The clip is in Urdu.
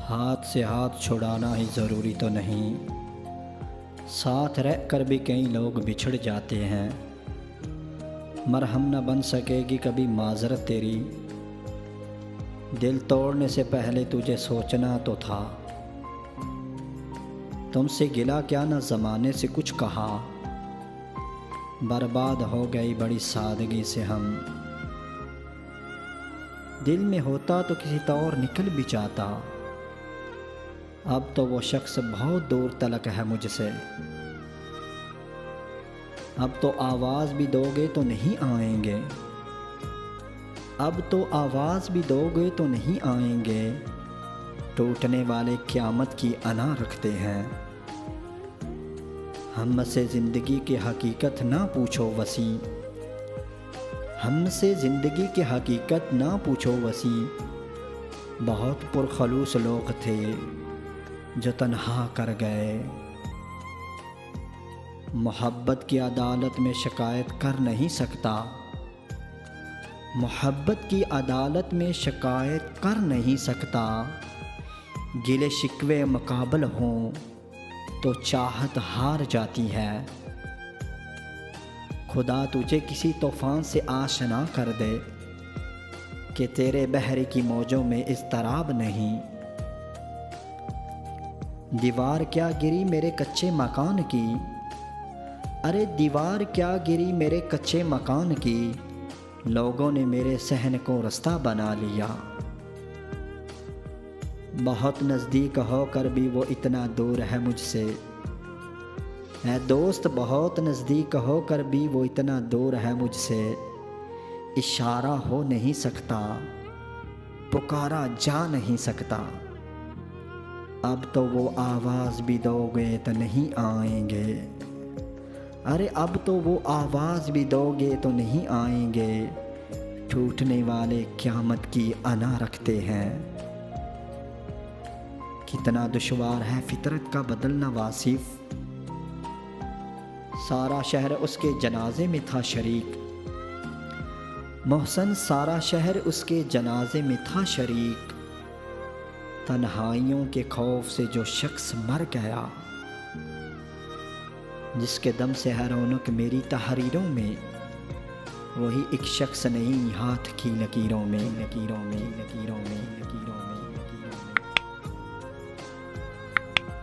ہاتھ سے ہاتھ چھڑانا ہی ضروری تو نہیں، ساتھ رہ کر بھی کئی لوگ بچھڑ جاتے ہیں۔ مرہم نہ بن سکے گی کبھی معذرت تیری، دل توڑنے سے پہلے تجھے سوچنا تو تھا۔ تم سے گلا کیا نہ زمانے سے کچھ کہا، برباد ہو گئی بڑی سادگی سے ہم۔ دل میں ہوتا تو کسی طور نکل بھی جاتا، اب تو وہ شخص بہت دور تلک ہے مجھ سے۔ اب تو آواز بھی دو گے تو نہیں آئیں گے، اب تو آواز بھی دو گے تو نہیں آئیں گے، ٹوٹنے والے قیامت کی انا رکھتے ہیں۔ ہم سے زندگی کی حقیقت نہ پوچھو وسیع، ہم سے زندگی کی حقیقت نہ پوچھو وسیع، بہت پرخلوص لوگ تھے جو تنہا کر گئے۔ محبت کی عدالت میں شکایت کر نہیں سکتا، محبت کی عدالت میں شکایت کر نہیں سکتا، گلے شکوے مقابل ہوں تو چاہت ہار جاتی ہے۔ خدا تجھے کسی طوفان سے آشنا کر دے کہ تیرے بحر کی موجوں میں اضطراب نہیں۔ دیوار کیا گری میرے کچے مکان کی، ارے دیوار کیا گری میرے کچے مکان کی، لوگوں نے میرے صحن کو رستہ بنا لیا۔ بہت نزدیک ہو کر بھی وہ اتنا دور ہے مجھ سے، اے دوست بہت نزدیک ہو کر بھی وہ اتنا دور ہے مجھ سے، اشارہ ہو نہیں سکتا، پکارا جا نہیں سکتا، اب تو وہ آواز بھی دو گے تو نہیں آئیں گے، ارے اب تو وہ آواز بھی دو گے تو نہیں آئیں گے، ٹوٹنے والے قیامت کی انا رکھتے ہیں۔ کتنا دشوار ہے فطرت کا بدلنا واصف، سارا شہر اس کے جنازے میں تھا شریک، محسن سارا شہر اس کے جنازے میں تھا شریک، تنہائیوں کے خوف سے جو شخص مر گیا، جس کے دم سے ہے رونق میری تحریروں میں، وہی ایک شخص نہیں ہاتھ کی لکیروں میں۔